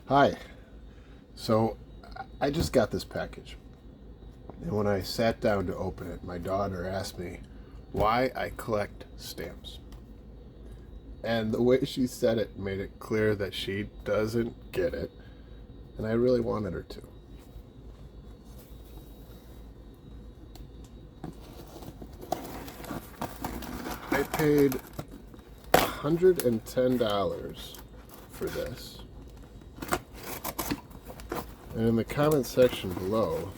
Hi. So I just got this package. And when I sat down to open it, my daughter asked me why I collect stamps. And the way she said it made it clear that she doesn't get it. And I really wanted her to. I paid $110 for this. And in the comment section below,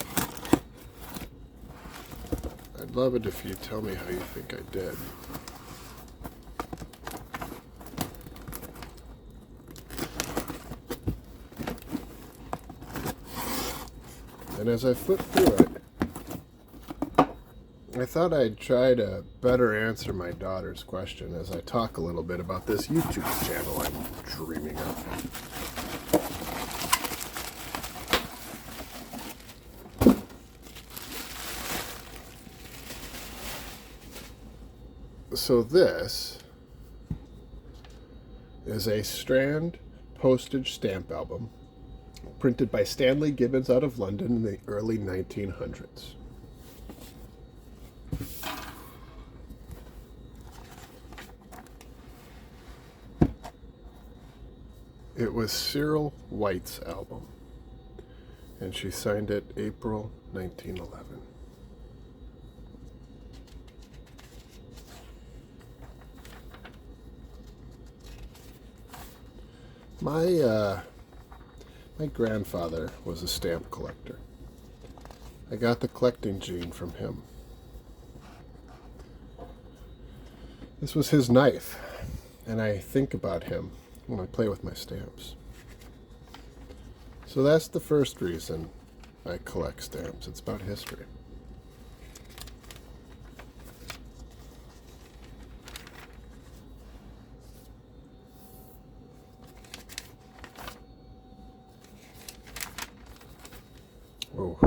I'd love it if you tell me how you think I did. And as I flipped through it, I thought I'd try to better answer my daughter's question as I talk a little bit about this YouTube channel I'm dreaming of. So this is a strand postage stamp album printed by Stanley Gibbons out of London in the early 1900s. It was Cyril White's album, and she signed it April 1911. My grandfather was a stamp collector. I got the collecting gene from him. This was his knife, and I think about him when I play with my stamps. So that's the first reason I collect stamps. It's about history. Oh,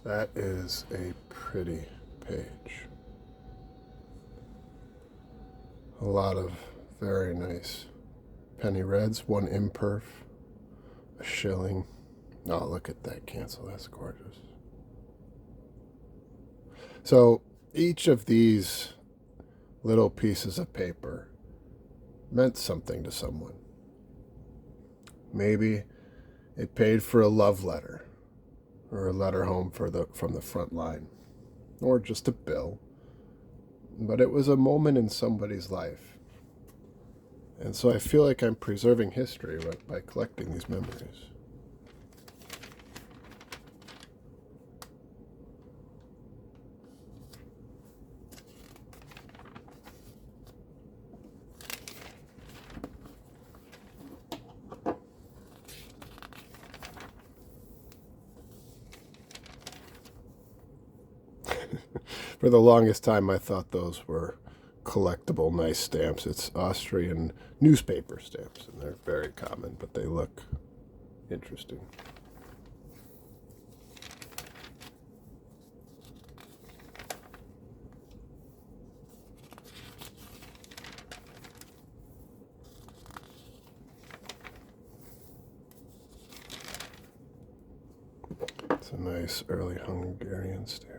that is a pretty page. A lot of very nice penny reds, one imperf, a shilling. Oh, look at that cancel. That's gorgeous. So each of these little pieces of paper meant something to someone. Maybe it paid for a love letter or a letter home from the front line, or just a bill. But it was a moment in somebody's life. And so I feel like I'm preserving history by collecting these memories. For the longest time, I thought those were collectible, nice stamps. It's Austrian newspaper stamps, and they're very common, but they look interesting. It's a nice early Hungarian stamp.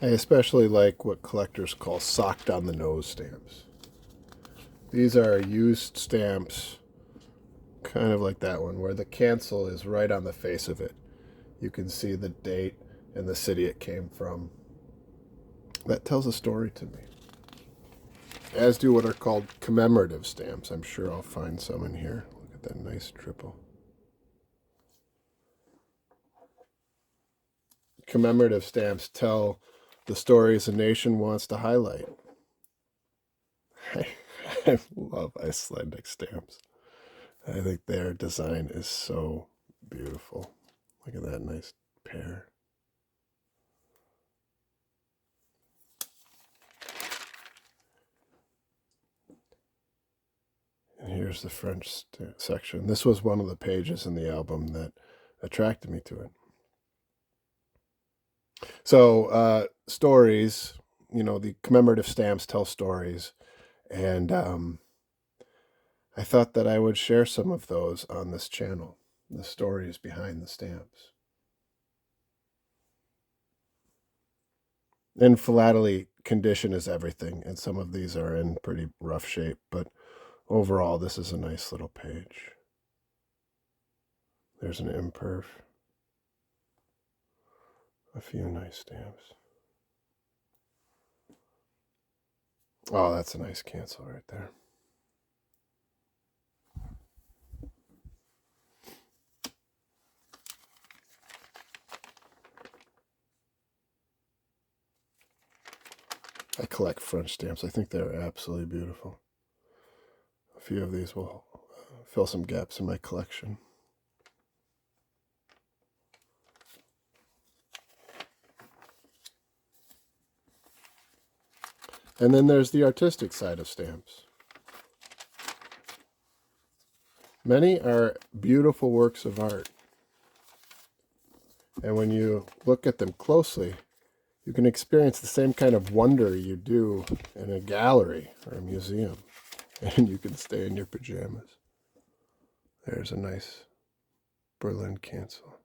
I especially like what collectors call socked on the nose stamps. These are used stamps, kind of like that one, where the cancel is right on the face of it. You can see the date and the city it came from. That tells a story to me. As do what are called commemorative stamps. I'm sure I'll find some in here. Look at that nice triple. Commemorative stamps tell the stories a nation wants to highlight. I love Icelandic stamps. I think their design is so beautiful. Look at that nice pair. And here's the French section. This was one of the pages in the album that attracted me to it. So stories, the commemorative stamps tell stories, and I thought that I would share some of those on this channel, the stories behind the stamps. And philately, condition is everything, and some of these are in pretty rough shape, but overall, this is a nice little page. There's an imperf. A few nice stamps. Oh, that's a nice cancel right there. I collect French stamps. I think they're absolutely beautiful. A few of these will fill some gaps in my collection. And then there's the artistic side of stamps. Many are beautiful works of art. And when you look at them closely, you can experience the same kind of wonder you do in a gallery or a museum. And you can stay in your pajamas. There's a nice Berlin cancel.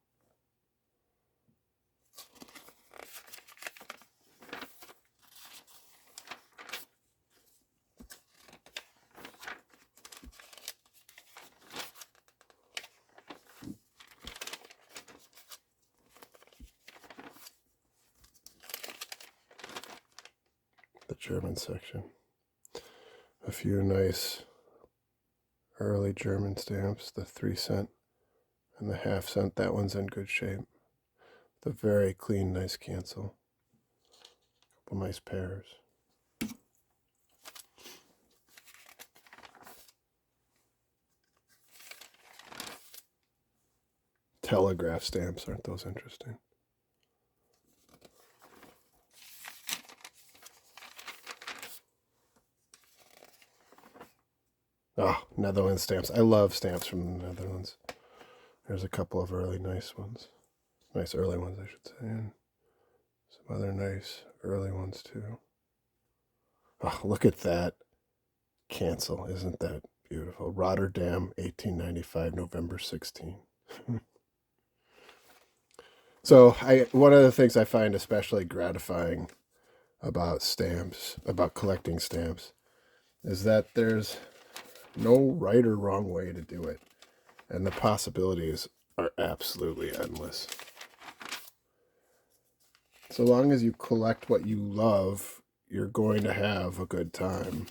The German section. A few nice early German stamps, the 3-cent and the half-cent. That one's in good shape. The very clean, nice cancel. A couple nice pairs. Telegraph stamps, aren't those interesting? Oh, Netherlands stamps. I love stamps from the Netherlands. There's a couple of early nice ones. Nice early ones, I should say. And some other nice early ones, too. Oh, look at that cancel. Isn't that beautiful? Rotterdam, 1895, November 16. So one of the things I find especially gratifying about stamps, about collecting stamps, is that there's no right or wrong way to do it. And the possibilities are absolutely endless. So long as you collect what you love, you're going to have a good time.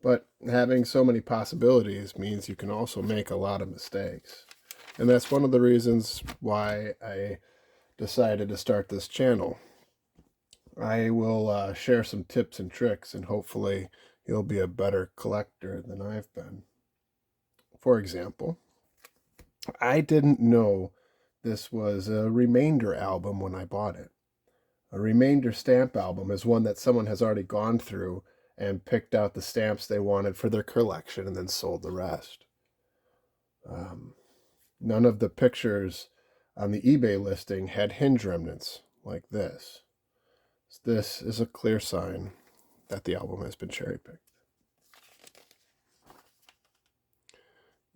But having so many possibilities means you can also make a lot of mistakes. And that's one of the reasons why I decided to start this channel. I will share some tips and tricks, and hopefully you'll be a better collector than I've been. For example, I didn't know this was a remainder album when I bought it. A remainder stamp album is one that someone has already gone through and picked out the stamps they wanted for their collection and then sold the rest. None of the pictures on the eBay listing had hinge remnants like this. This is a clear sign that the album has been cherry-picked.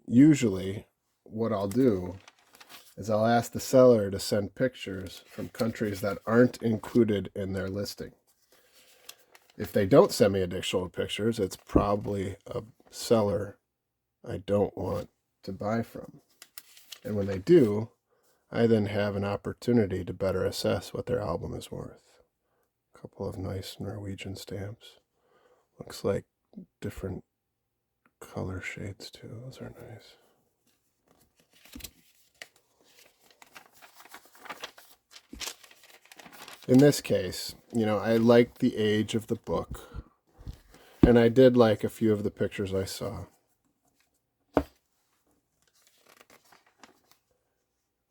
Usually, what I'll do is I'll ask the seller to send pictures from countries that aren't included in their listing. If they don't send me additional pictures, it's probably a seller I don't want to buy from. And when they do, I then have an opportunity to better assess what their album is worth. A couple of nice Norwegian stamps. Looks like different color shades too. Those are nice. In this case, I liked the age of the book, and I did like a few of the pictures I saw.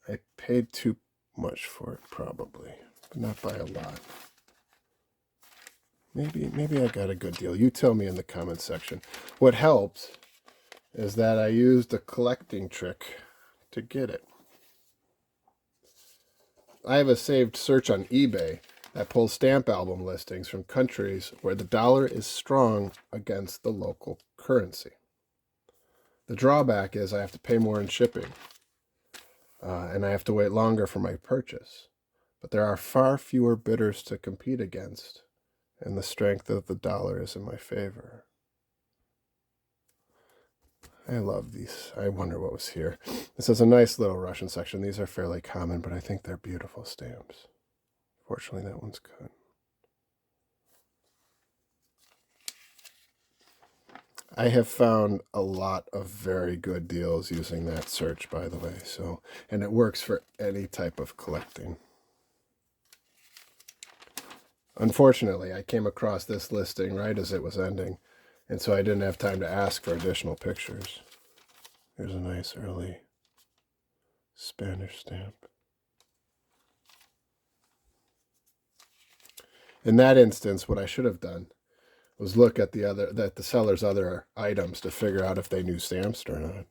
I paid too much for it, probably, but not by a lot. Maybe I got a good deal. You tell me in the comments section. What helped is that I used a collecting trick to get it. I have a saved search on eBay that pulls stamp album listings from countries where the dollar is strong against the local currency. The drawback is I have to pay more in shipping, and I have to wait longer for my purchase. But there are far fewer bidders to compete against, and the strength of the dollar is in my favor. I love these. I wonder what was here. This is a nice little Russian section. These are fairly common, but I think they're beautiful stamps. Fortunately, that one's good. I have found a lot of very good deals using that search, by the way. So, and it works for any type of collecting. Unfortunately, I came across this listing right as it was ending, and so I didn't have time to ask for additional pictures. Here's a nice early Spanish stamp. In that instance, what I should have done was look at the seller's other items to figure out if they knew stamps or not.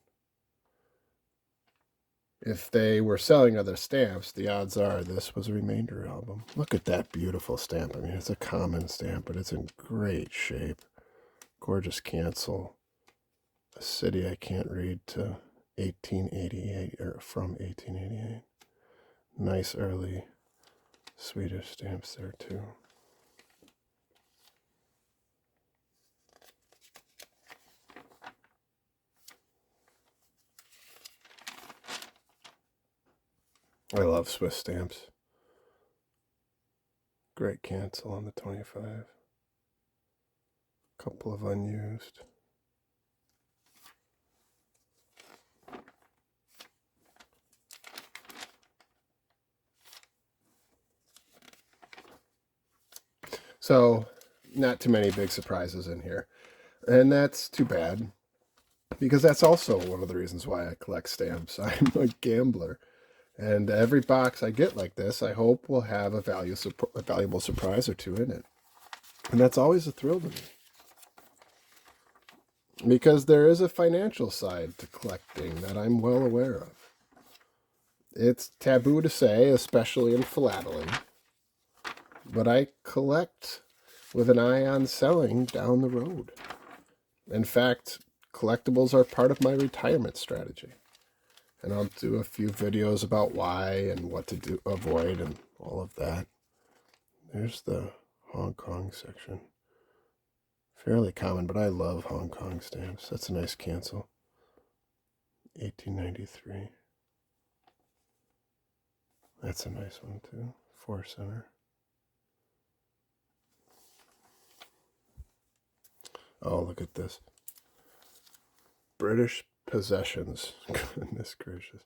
If they were selling other stamps, the odds are this was a remainder album. Look at that beautiful stamp. I mean, it's a common stamp, but it's in great shape. Gorgeous cancel. A city I can't read to 1888, or from 1888. Nice early Swedish stamps there too. I love Swiss stamps. Great cancel on the 25. Couple of unused. So, not too many big surprises in here. And that's too bad, because that's also one of the reasons why I collect stamps. I'm a gambler. And every box I get like this, I hope will have a valuable surprise or two in it. And that's always a thrill to me. Because there is a financial side to collecting that I'm well aware of. It's taboo to say, especially in philately. But I collect with an eye on selling down the road. In fact, collectibles are part of my retirement strategy. And I'll do a few videos about why and what to avoid and all of that. There's the Hong Kong section. Fairly common, but I love Hong Kong stamps. That's a nice cancel. 1893. That's a nice one too. 4 center. Oh, look at this. British possessions. Goodness gracious.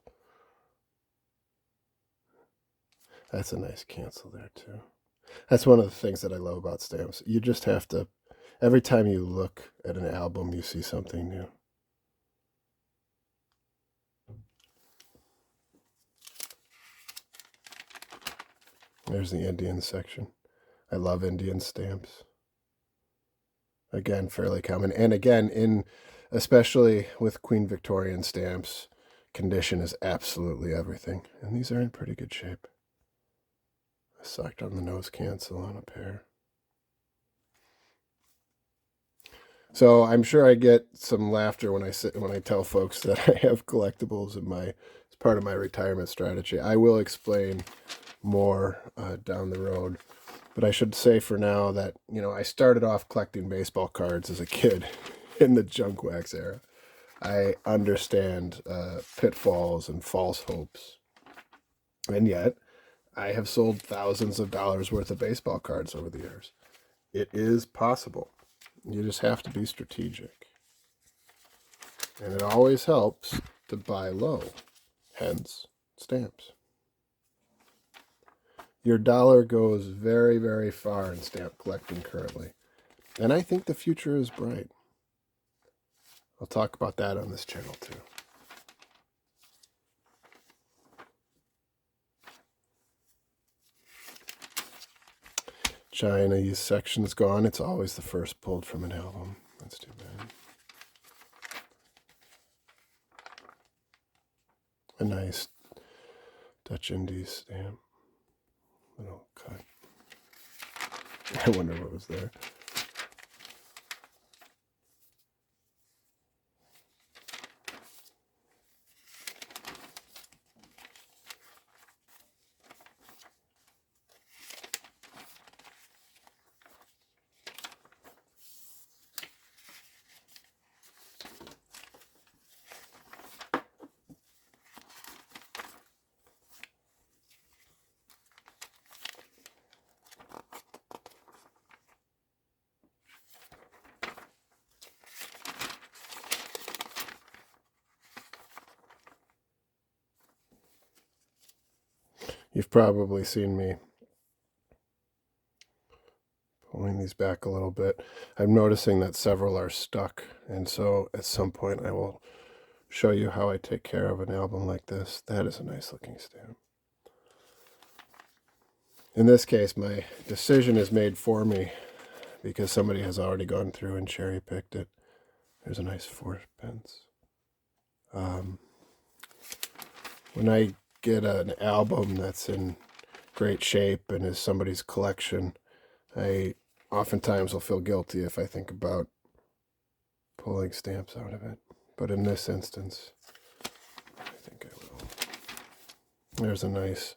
That's a nice cancel there too. That's one of the things that I love about stamps. You just have to, every time you look at an album, you see something new. There's the Indian section. I love Indian stamps. Again, fairly common. And again, especially with Queen Victorian stamps, condition is absolutely everything. And these are in pretty good shape. I sucked on the nose cancel on a pair. So I'm sure I get some laughter when I tell folks that I have collectibles as part of my retirement strategy. I will explain more down the road. But I should say for now that, I started off collecting baseball cards as a kid in the junk wax era. I understand pitfalls and false hopes. And yet, I have sold thousands of dollars worth of baseball cards over the years. It is possible. You just have to be strategic. And it always helps to buy low, hence stamps. Your dollar goes very, very far in stamp collecting currently. And I think the future is bright. I'll talk about that on this channel too. Chinese section's gone. It's always the first pulled from an album. That's too bad. A nice Dutch Indies stamp. Little cut. I wonder what was there. You've probably seen me pulling these back a little bit. I'm noticing that several are stuck, and so at some point I will show you how I take care of an album like this. That is a nice looking stamp. In this case, my decision is made for me because somebody has already gone through and cherry picked it. There's a nice 4-pence. When I get an album that's in great shape and is somebody's collection, I oftentimes will feel guilty if I think about pulling stamps out of it. But in this instance, I think I will. There's a nice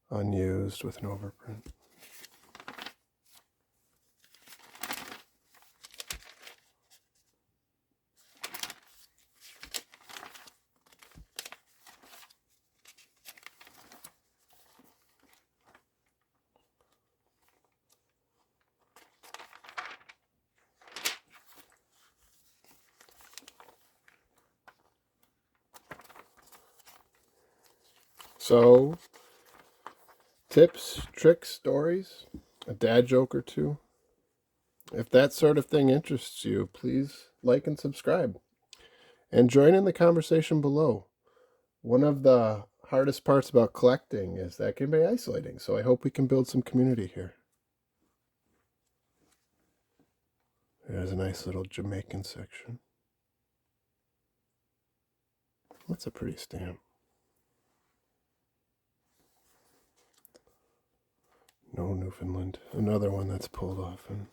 unused with an overprint. So, tips, tricks, stories, a dad joke or two. If that sort of thing interests you, please like and subscribe. And join in the conversation below. One of the hardest parts about collecting is that it can be isolating, so I hope we can build some community here. There's a nice little Jamaican section. That's a pretty stamp. No Newfoundland. Another one that's pulled often.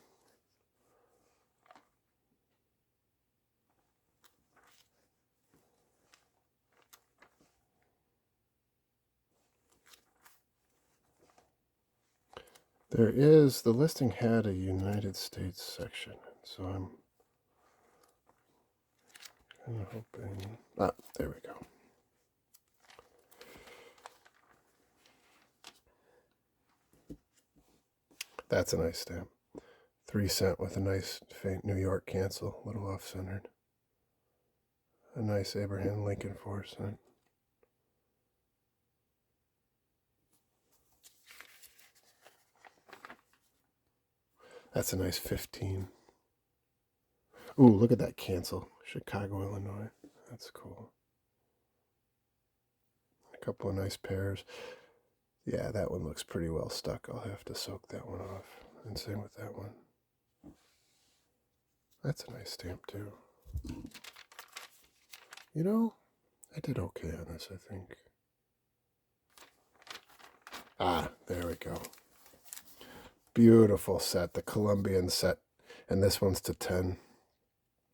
The listing had a United States section, so I'm kind of hoping. There we go. That's a nice stamp. 3 cent with a nice faint New York cancel, a little off-centered. A nice Abraham Lincoln 4 cent. That's a nice 15. Ooh, look at that cancel. Chicago, Illinois. That's cool. A couple of nice pairs. Yeah, that one looks pretty well stuck. I'll have to soak that one off. And same with that one. That's a nice stamp too. You know, I did okay on this, I think. There we go. Beautiful set, the Colombian set. And this one's to 10.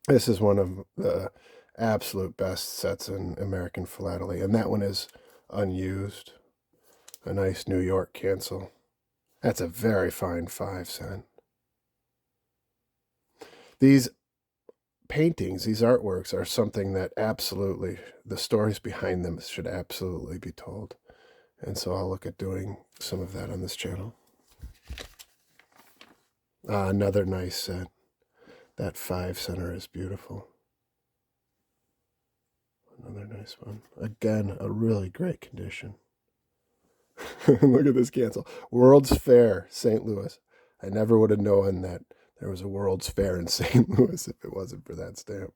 This is one of the absolute best sets in American philately. And that one is unused. A nice New York cancel. That's a very fine 5 cent. These paintings, these artworks are something that absolutely, the stories behind them should absolutely be told. And so I'll look at doing some of that on this channel. Another nice set. That 5 center is beautiful. Another nice one. Again, a really great condition. Look at this cancel. World's Fair, St. Louis. I never would have known that there was a World's Fair in St. Louis if it wasn't for that stamp.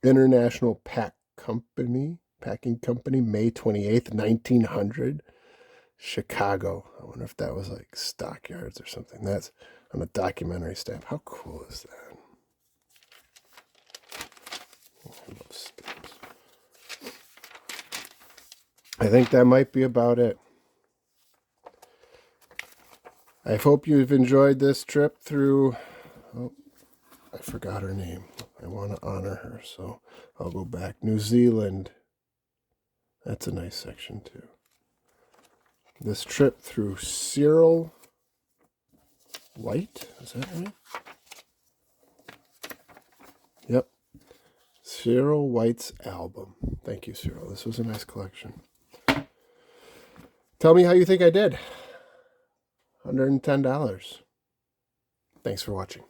International Packing Company, May 28th, 1900. Chicago. I wonder if that was like Stockyards or something. That's on a documentary stamp. How cool is that? I love stamps. I think that might be about it. I hope you've enjoyed this trip through... Oh, I forgot her name. I want to honor her, so I'll go back. New Zealand. That's a nice section, too. This trip through Cyril White. Is that right? Yep. Cyril White's album. Thank you, Cyril. This was a nice collection. Tell me how you think I did. $110. Thanks for watching.